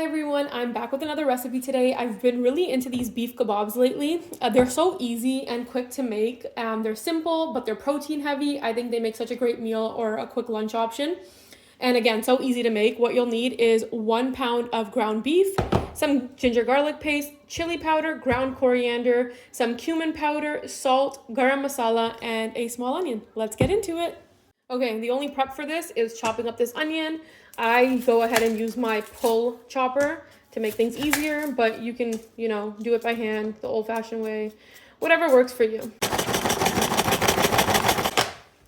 everyone, I'm back with another recipe today. I've been really into these beef kebabs lately. They're so easy and quick to make. They're simple, but they're protein heavy. I think they make such a great meal or a quick lunch option. And again, so easy to make. What you'll need is 1 pound of ground beef, some ginger garlic paste, chili powder, ground coriander, some cumin powder, salt, garam masala, and a small onion. Let's get into it. Okay, the only prep for this is chopping up this onion. I go ahead and use my pull chopper to make things easier, but you can, do it by hand, the old-fashioned way, whatever works for you.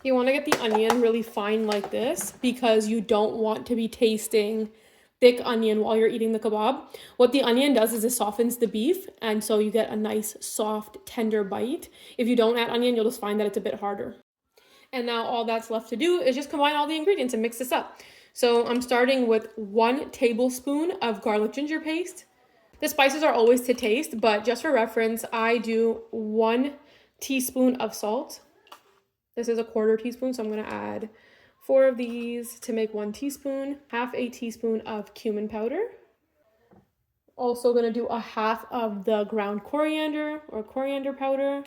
You want to get the onion really fine like this because you don't want to be tasting thick onion while you're eating the kebab. What the onion does is it softens the beef, and so you get a nice, soft, tender bite. If you don't add onion, you'll just find that it's a bit harder. And now all that's left to do is just combine all the ingredients and mix this up. So I'm starting with 1 tablespoon of garlic ginger paste. The spices are always to taste, but just for reference, I do 1 teaspoon of salt. This is a 1/4 teaspoon, so I'm going to add 4 of these to make 1 teaspoon. 1/2 teaspoon of cumin powder. Also going to do 1/2 of the ground coriander or coriander powder.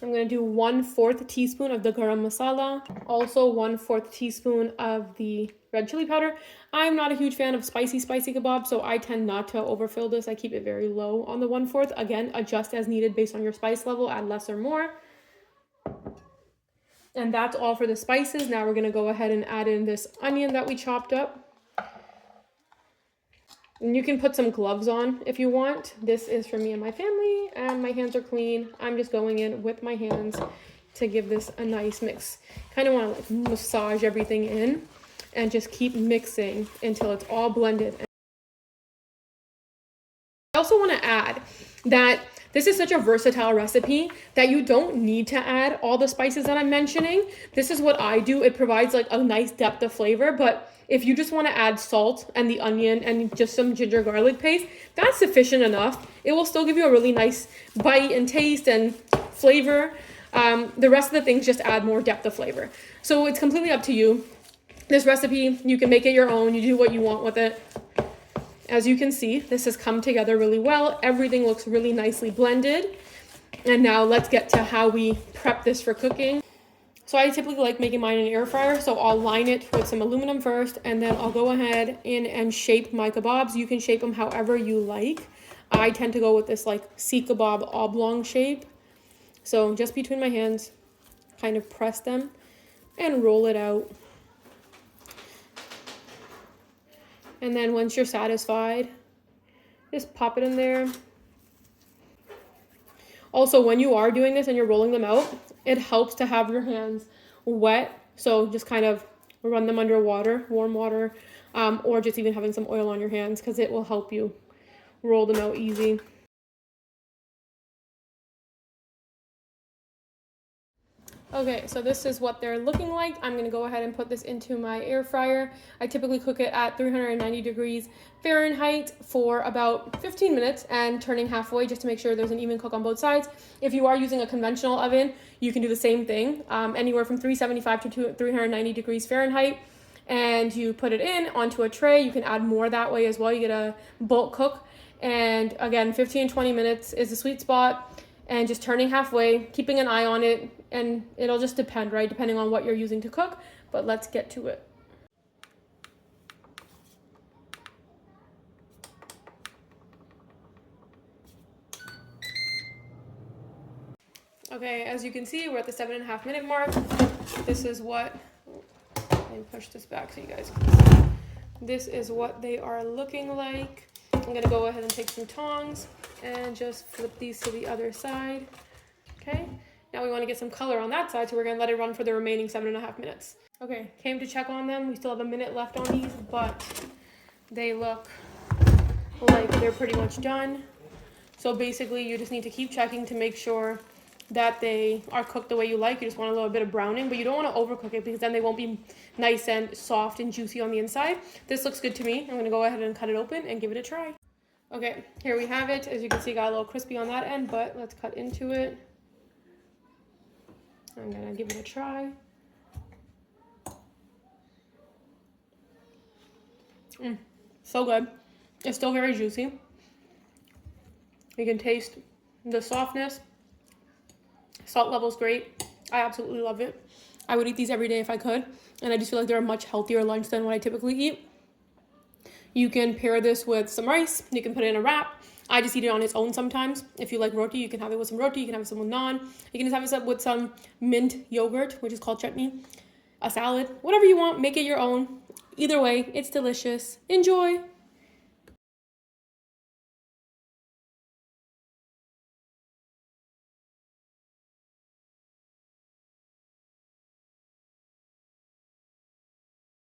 I'm going to do 1/4 teaspoon of the garam masala. Also 1/4 teaspoon of the red chili powder. I'm not a huge fan of spicy kebab, so I tend not to overfill this. I keep it very low on the 1/4. Again, adjust as needed based on your spice level, add less or more. And that's all for the spices. Now we're going to go ahead and add in this onion that we chopped up. And you can put some gloves on if you want. This is for me and my family, and my hands are clean. I'm just going in with my hands to give this a nice mix. Kind of want to massage everything in and just keep mixing until it's all blended. I also want to add that this is such a versatile recipe that you don't need to add all the spices that I'm mentioning. This is what I do. It provides like a nice depth of flavor, but if you just want to add salt and the onion and just some ginger garlic paste, that's sufficient enough. It will still give you a really nice bite and taste and flavor. The rest of the things just add more depth of flavor. So it's completely up to you. This recipe, you can make it your own. You do what you want with it. As you can see, this has come together really well. Everything looks really nicely blended. And now let's get to how we prep this for cooking. So I typically like making mine in an air fryer. So I'll line it with some aluminum first, and then I'll go ahead in and shape my kebabs. You can shape them however you like. I tend to go with this like Sikh kebab oblong shape. So just between my hands, kind of press them and roll it out. And then once you're satisfied, just pop it in there. Also, when you are doing this and you're rolling them out, it helps to have your hands wet. So just kind of run them under water, warm water, or just even having some oil on your hands because it will help you roll them out easy. Okay, so this is what they're looking like. I'm going to go ahead and put this into my air fryer. I typically cook it at 390 degrees Fahrenheit for about 15 minutes and turning halfway just to make sure there's an even cook on both sides. If you are using a conventional oven, you can do the same thing, anywhere from 375 to 390 degrees Fahrenheit. And you put it in onto a tray. You can add more that way as well. You get a bulk cook. And again, 15 to 20 minutes is the sweet spot. And just turning halfway, keeping an eye on it, and it'll just depend, right? Depending on what you're using to cook, but let's get to it. Okay, as you can see, we're at the 7.5 minute mark. This is what, let me push this back so you guys can see. This is what they are looking like. I'm gonna go ahead and take some tongs and just flip these to the other side. Okay, now we want to get some color on that side, so we're gonna let it run for the remaining 7.5 minutes. Okay, came to check on them. We still have a minute left on these, but they look like they're pretty much done. So basically you just need to keep checking to make sure that they are cooked the way you like. You just want a little bit of browning, but you don't want to overcook it because then they won't be nice and soft and juicy on the inside. This looks good to me. I'm going to go ahead and cut it open and give it a try. Okay, here we have it. As you can see, got a little crispy on that end, but let's cut into it. I'm going to give it a try. So good. It's still very juicy. You can taste the softness. Salt level's great. I absolutely love it. I would eat these every day if I could. And I just feel like they're a much healthier lunch than what I typically eat. You can pair this with some rice. You can put it in a wrap. I just eat it on its own sometimes. If you like roti, you can have it with some roti. You can have some with naan. You can just have it with some mint yogurt, which is called chutney. A salad. Whatever you want, make it your own. Either way, it's delicious. Enjoy.